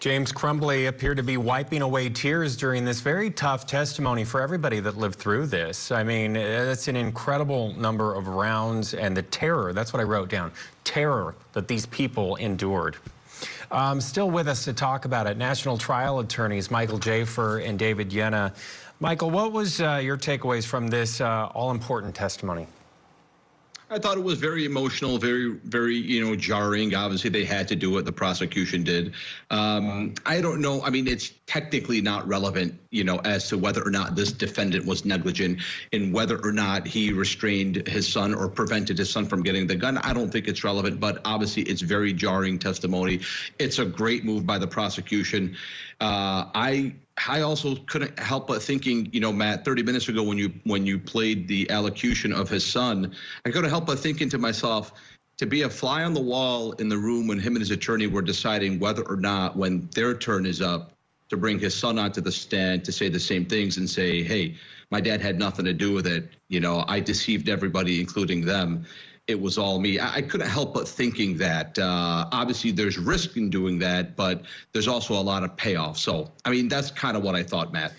James Crumbly appeared to be wiping away tears during this very tough testimony for everybody that lived through this. I mean, it's an incredible number of rounds, and the terror, that's what I wrote down, terror that these people endured. Still with us to talk about it, national trial attorneys Michael Jaafar and David Yenna. Michael, what was your takeaways from this all-important testimony? I thought it was very emotional, very, jarring. Obviously, they had to do it. The prosecution did. I don't know. I mean, it's technically not relevant, as to whether or not this defendant was negligent in whether or not he restrained his son or prevented his son from getting the gun. I don't think it's relevant, but obviously it's very jarring testimony. It's a great move by the prosecution. I also couldn't help but thinking, Matt, 30 minutes ago when you played the allocution of his son, I couldn't help but thinking to myself, to be a fly on the wall in the room when him and his attorney were deciding whether or not, when their turn is up, to bring his son onto the stand to say the same things and say, hey, my dad had nothing to do with it. I deceived everybody, including them. It was all me. I couldn't help but thinking that obviously there's risk in doing that, but there's also a lot of payoff. So, I mean, that's kind of what I thought, Matt.